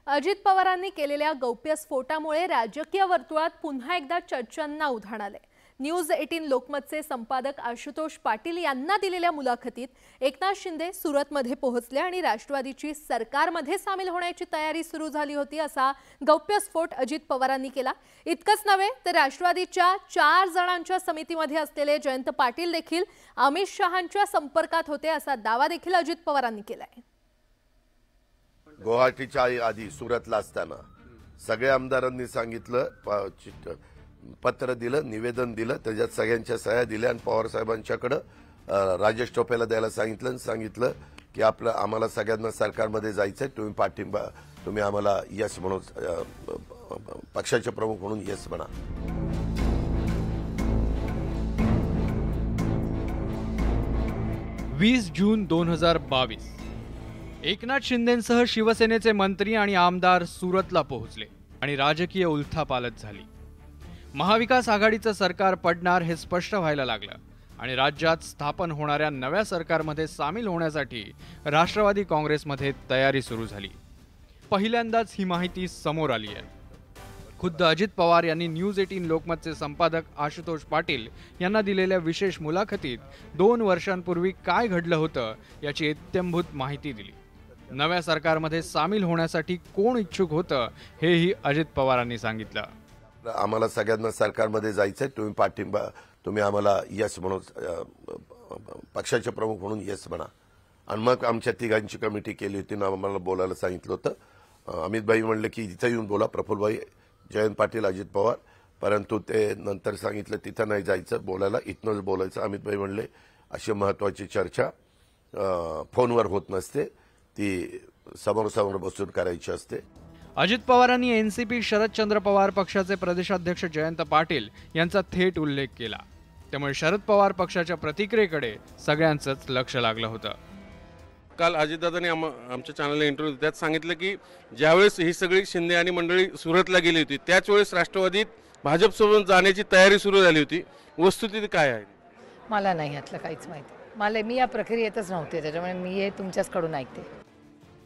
अजित पवारांनी केलेल्या गौप्यस्फोटामुळे राजकीय वर्तुळात पुन्हा एकदा चर्चांना उधाण आले। न्यूज 18 लोकमतचे संपादक आशुतोष पाटील यांना दिलेल्या मुलाखतीत एकनाथ शिंदे सुरतमध्ये पोहोचले आणि राष्ट्रवादीची सरकारमध्ये सामील होण्याची तयारी सुरू झाली होती असा गौप्यस्फोट अजित पवारांनी केला। इतकंच नव्हे तर राष्ट्रवादीच्या 4 जणांच्या समितीमध्ये असलेले जयंत पाटील देखील अमित शहांच्या संपर्कात होते असा दावा देखील अजित पवारांनी केलाय। गुवाहाटीच्या आधी सुरतला असताना सगळ्या आमदारांनी सांगितलं, पत्र दिलं, निवेदन दिलं, त्याच्यात सगळ्यांच्या सह्या दिल्या आणि पवार साहेबांच्याकडे राजेश टोपेला द्यायला सांगितलं की आम्हाला सगळ्यांना सरकारमध्ये जायचंय, तुम्ही पाठिंबा, तुम्ही आम्हाला यस म्हणून पक्षाचे प्रमुख म्हणून यस म्हणा। 20 जून 2022 एकनाथ शिंदेंसह शिवसेनेचे मंत्री आणि आमदार सुरतला पोहोचले आणि राजकीय उलथापालथ झाली। महाविकास आघाडीचं सरकार पडणार हे स्पष्ट व्हायला लागलं आणि राज्यात स्थापन होणाऱ्या नव्या सरकारमध्ये सामील होण्यासाठी राष्ट्रवादी काँग्रेसमध्ये तयारी सुरू झाली। पहिल्यांदाच ही माहिती समोर आली आहे। खुद्द अजित पवार यांनी न्यूज 18 लोकमतचे संपादक आशुतोष पाटील यांना दिलेल्या विशेष मुलाखतीत 2 वर्षांपूर्वी काय घडलं होतं याची इत्थंभूत माहिती दिली। नव्या सरकारमध्ये सामील होण्यासाठी कोण इच्छुक होतं हेही अजित पवारांनी सांगितलं। आम्हाला सगळ्यांना सरकारमध्ये जायचंय, तुम्ही पाठिंबा, तुम्ही आम्हाला यस म्हणून पक्षाचे प्रमुख म्हणून यस म्हणा। आणि मग आमच्या तिघांची कमिटी केली होती ना, आम्हाला बोलायला सांगितलं होतं। अमित भाई म्हणले की इथं येऊन बोला, प्रफुल्लभाई, जयंत पाटील, अजित पवार, परंतु ते नंतर सांगितलं तिथं नाही जायचं, बोलायला इथनंच बोलायचं। अमित भाई म्हणले अशी महत्वाची चर्चा फोनवर होत नसते, ती समोर बसून करायची असते। अजित पवारांनी एनसीपी शरदचंद्र पवार पक्षाचे प्रदेशाध्यक्ष जयंत पाटील यांचा थेट उल्लेख केला, त्यामुळे शरद पवार पक्षाच्या प्रतिक्रियेकडे सगळ्यांचंच लक्ष लागलं होतं। काल अजितदादांनी आमच्या चॅनलला इंटरव्ह्यू त्यात सांगितलं की ज्यावेळेस ही सगळी शिंदे आणि मंडळी सुरतला गेली होती त्याच वेळेस राष्ट्रवादीत भाजपसोबत जाण्याची तयारी सुरू झाली होती। वस्तुस्थिती काय आहे? मला नाही यातलं काहीच माहिती, मी या प्रक्रियेतच नव्हते, त्याच्यामुळे मी हे तुमच्याचकडून ऐकते।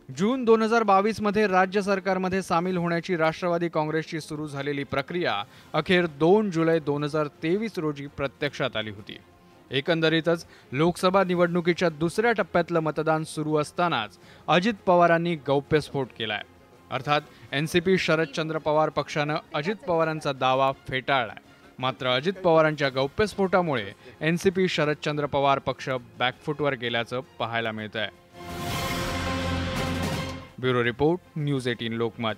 जून 2022 मध्ये राज्य सरकारमध्ये सामील होण्याची राष्ट्रवादी काँग्रेसची सुरू झालेली प्रक्रिया अखेर 2 जुलै 2023 रोजी प्रत्यक्षात आली होती। एकंदरीतच लोकसभा निवडणुकीच्या दुसऱ्या टप्प्यातलं मतदान सुरू असतानाच अजित पवारांनी गौप्यस्फोट केलाय। अर्थात एनसीपी शरदचंद्र पवार पक्षानं अजित पवारांचा दावा फेटाळलाय। मात्र अजित पवारांच्या गौप्यस्फोटामुळे एनसीपी शरदचंद्र पवार पक्ष बॅकफुटवर गेल्याचं पाहायला मिळतंय। Bureau report, news 18 Lokmat.